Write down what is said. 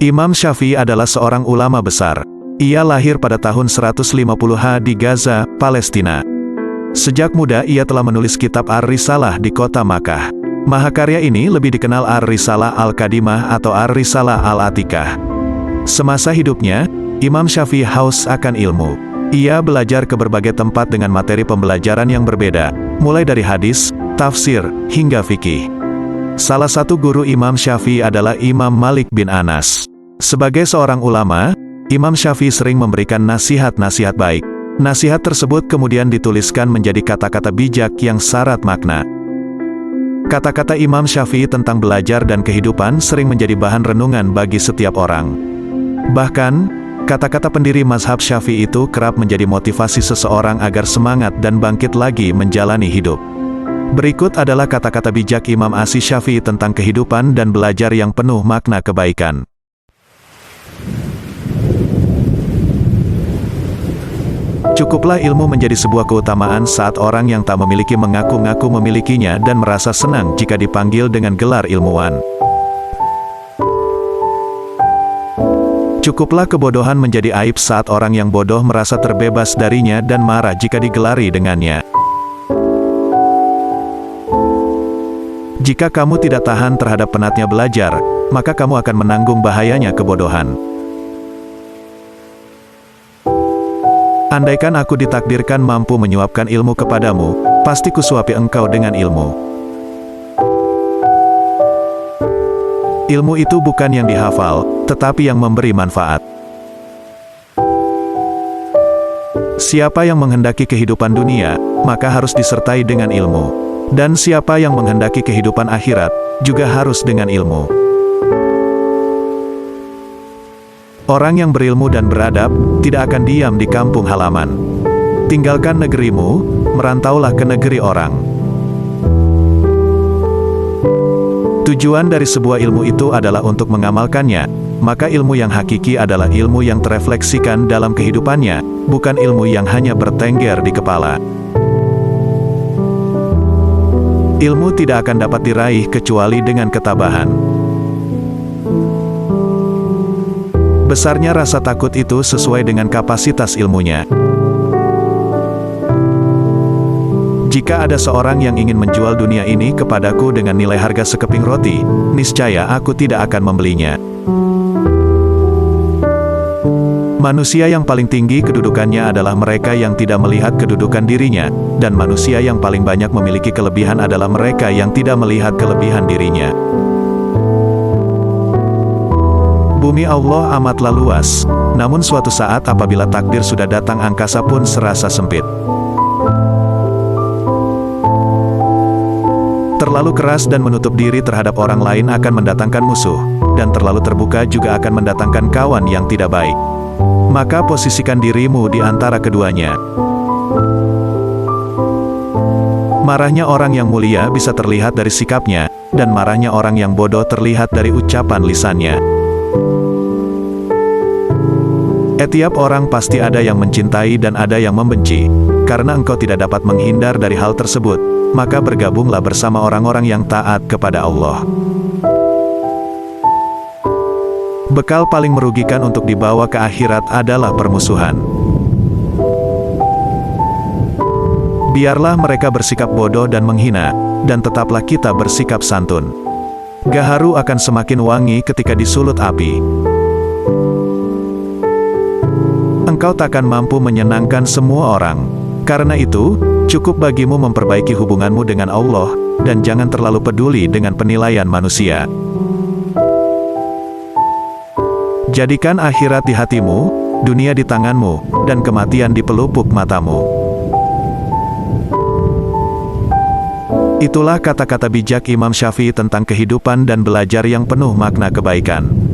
Imam Syafi'i adalah seorang ulama besar. Ia lahir pada tahun 150H di Gaza, Palestina. Sejak muda ia telah menulis kitab Ar-Risalah di kota Makkah. Mahakarya ini lebih dikenal Ar-Risalah Al-Qadimah atau Ar-Risalah Al-Atikah. Semasa hidupnya, Imam Syafi'i haus akan ilmu. Ia belajar ke berbagai tempat dengan materi pembelajaran yang berbeda, mulai dari hadis, tafsir, hingga fikih. Salah satu guru Imam Syafi'i adalah Imam Malik bin Anas. Sebagai seorang ulama, Imam Syafi'i sering memberikan nasihat-nasihat baik. Nasihat tersebut kemudian dituliskan menjadi kata-kata bijak yang syarat makna. Kata-kata Imam Syafi'i tentang belajar dan kehidupan sering menjadi bahan renungan bagi setiap orang. Bahkan, kata-kata pendiri mazhab Syafi'i itu kerap menjadi motivasi seseorang agar semangat dan bangkit lagi menjalani hidup. Berikut adalah kata-kata bijak Imam Asy-Syafi'i tentang kehidupan dan belajar yang penuh makna kebaikan. Cukuplah ilmu menjadi sebuah keutamaan saat orang yang tak memiliki mengaku-ngaku memilikinya dan merasa senang jika dipanggil dengan gelar ilmuwan. Cukuplah kebodohan menjadi aib saat orang yang bodoh merasa terbebas darinya dan marah jika digelari dengannya. Jika kamu tidak tahan terhadap penatnya belajar, maka kamu akan menanggung bahayanya kebodohan. Andaikan aku ditakdirkan mampu menyuapkan ilmu kepadamu, pasti kusuapi engkau dengan ilmu. Ilmu itu bukan yang dihafal, tetapi yang memberi manfaat. Siapa yang menghendaki kehidupan dunia, maka harus disertai dengan ilmu. Dan siapa yang menghendaki kehidupan akhirat, juga harus dengan ilmu. Orang yang berilmu dan beradab, tidak akan diam di kampung halaman. Tinggalkan negerimu, merantaulah ke negeri orang. Tujuan dari sebuah ilmu itu adalah untuk mengamalkannya, maka ilmu yang hakiki adalah ilmu yang terefleksikan dalam kehidupannya, bukan ilmu yang hanya bertengger di kepala. Ilmu tidak akan dapat diraih kecuali dengan ketabahan. Besarnya rasa takut itu sesuai dengan kapasitas ilmunya. Jika ada seorang yang ingin menjual dunia ini kepadaku dengan nilai harga sekeping roti, niscaya aku tidak akan membelinya. Manusia yang paling tinggi kedudukannya adalah mereka yang tidak melihat kedudukan dirinya, dan manusia yang paling banyak memiliki kelebihan adalah mereka yang tidak melihat kelebihan dirinya. Bumi Allah amatlah luas, namun suatu saat apabila takdir sudah datang angkasa pun serasa sempit. Terlalu keras dan menutup diri terhadap orang lain akan mendatangkan musuh, dan terlalu terbuka juga akan mendatangkan kawan yang tidak baik. Maka posisikan dirimu di antara keduanya. Marahnya orang yang mulia bisa terlihat dari sikapnya, dan marahnya orang yang bodoh terlihat dari ucapan lisannya. Tiap orang pasti ada yang mencintai dan ada yang membenci. Karena engkau tidak dapat menghindar dari hal tersebut, maka bergabunglah bersama orang-orang yang taat kepada Allah. Bekal paling merugikan untuk dibawa ke akhirat adalah permusuhan. Biarlah mereka bersikap bodoh dan menghina, dan tetaplah kita bersikap santun. Gaharu akan semakin wangi ketika disulut api. Engkau takkan mampu menyenangkan semua orang. Karena itu, cukup bagimu memperbaiki hubunganmu dengan Allah, dan jangan terlalu peduli dengan penilaian manusia. Jadikan akhirat di hatimu, dunia di tanganmu, dan kematian di pelupuk matamu. Itulah kata-kata bijak Imam Syafi'i tentang kehidupan dan belajar yang penuh makna kebaikan.